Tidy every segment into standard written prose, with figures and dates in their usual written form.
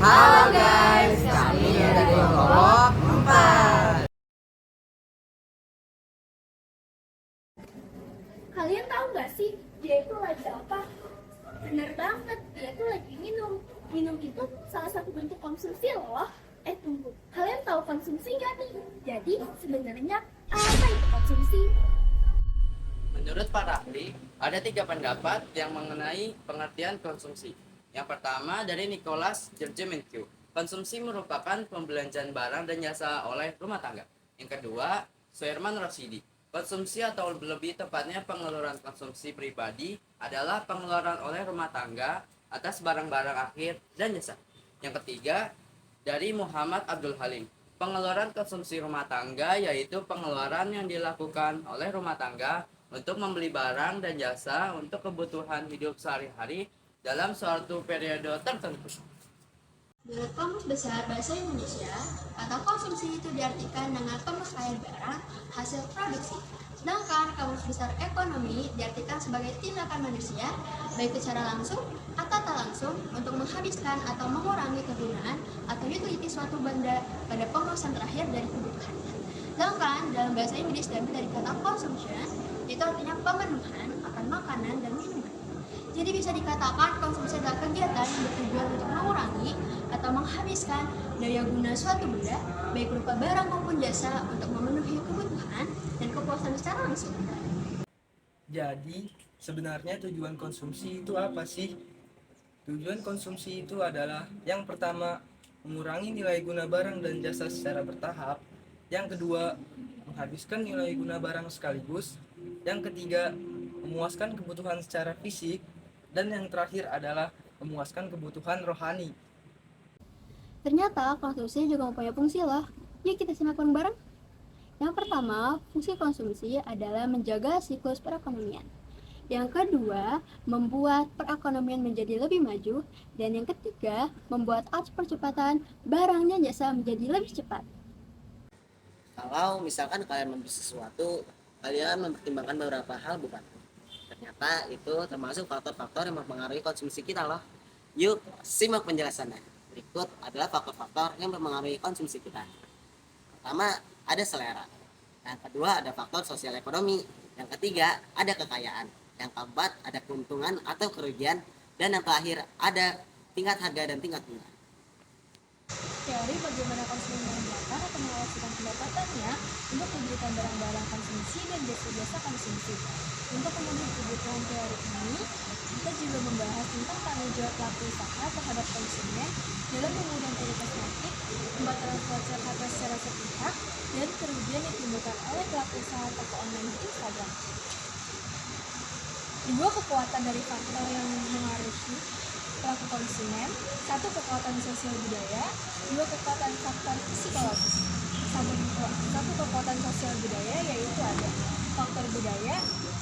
Halo guys, kami dari kelompok 4. Kalian tahu nggak sih, dia itu lagi apa? Bener banget, dia itu lagi minum. Minum itu salah satu bentuk konsumsi loh. Tunggu, kalian tahu konsumsi nggak nih? Jadi sebenarnya apa itu konsumsi? Menurut para ahli, ada 3 pendapat yang mengenai pengertian konsumsi. Yang pertama dari Nicholas Georgimenko, konsumsi merupakan pembelanjaan barang dan jasa oleh rumah tangga. Yang kedua, Sherman Rosidi, konsumsi atau lebih tepatnya pengeluaran konsumsi pribadi adalah pengeluaran oleh rumah tangga atas barang-barang akhir dan jasa. Yang ketiga, dari Muhammad Abdul Halim, pengeluaran konsumsi rumah tangga yaitu pengeluaran yang dilakukan oleh rumah tangga untuk membeli barang dan jasa untuk kebutuhan hidup sehari-hari dalam suatu periode tertentu. Menurut Kamus Besar Bahasa Indonesia, kata konsumsi itu diartikan dengan pemakaian barang hasil produksi. Sedangkan Kamus Besar Ekonomi diartikan sebagai tindakan manusia, baik secara langsung atau tak langsung, untuk menghabiskan atau mengurangi kegunaan atau utility suatu benda pada pemesan terakhir dari kebutuhannya. Sedangkan dalam bahasa Inggris diambil dari kata consumption, itu artinya pemenuhan akan makanan dan minuman. Jadi bisa dikatakan konsumsi adalah kegiatan yang bertujuan untuk mengurangi atau menghabiskan daya guna suatu benda, baik berupa barang maupun jasa, untuk memenuhi kebutuhan dan kepuasan secara langsung. Jadi, sebenarnya tujuan konsumsi itu apa sih? Tujuan konsumsi itu adalah yang pertama, mengurangi nilai guna barang dan jasa secara bertahap. Yang kedua, menghabiskan nilai guna barang sekaligus. Yang ketiga, memuaskan kebutuhan secara fisik. Dan yang terakhir adalah memuaskan kebutuhan rohani. Ternyata konsumsi juga mempunyai fungsi loh. Yuk kita simak bareng. Yang pertama, fungsi konsumsi adalah menjaga siklus perekonomian. Yang kedua, membuat perekonomian menjadi lebih maju. Dan yang ketiga, membuat arus percepatan barang dan jasa menjadi lebih cepat. Kalau misalkan kalian membeli sesuatu, kalian mempertimbangkan beberapa hal, bukan? Ternyata itu termasuk faktor-faktor yang mempengaruhi konsumsi kita loh. Yuk simak penjelasannya. Berikut adalah faktor-faktor yang mempengaruhi konsumsi kita. Pertama, ada selera. Yang kedua, ada faktor sosial ekonomi. Yang ketiga, ada kekayaan. Yang keempat, ada keuntungan atau kerugian. Dan yang terakhir, ada tingkat harga dan tingkat bunga. Teori bagaimana konsumen mengeluarkan atau mengalokasikan pendapatannya untuk membelikan barang-barang konsumsi dan jasa-jasa konsumsi. Untuk memenuhi kebutuhan teori ini, kita juga membahas tentang tanggung jawab pelaku usaha terhadap konsumen dalam penggunaan produk kosmetik, pembatalan voucher harga secara sepihak, dan kerugian yang ditimbulkan oleh pelaku usaha toko online di Instagram. Dua kekuatan dari faktor yang mengaruhi pelaku konsumen, satu kekuatan sosial budaya, dua kekuatan faktor psikologis. Satu kekuatan sosial budaya yaitu ada faktor budaya,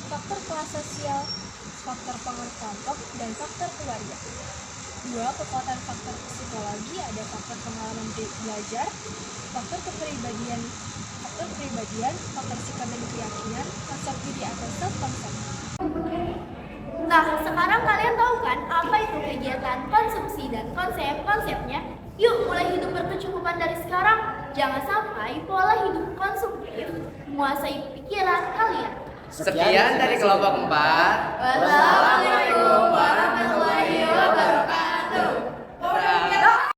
faktor kelas sosial, faktor pengaruh kelompok, dan faktor keluarga. Dua kekuatan faktor psikologi ada faktor pengalaman belajar, faktor kepribadian, faktor sikap dan keyakinan, konsep diri atau self-concept. Nah, sekarang kalian tahu kan apa itu kegiatan konsumsi dan konsep-konsepnya? Yuk mulai hidup berkecukupan dari sekarang. Jangan sampai pola hidup konsumtif menguasai pikiran kalian. Sekian dari kelompok 4. Wassalamualaikum warahmatullahi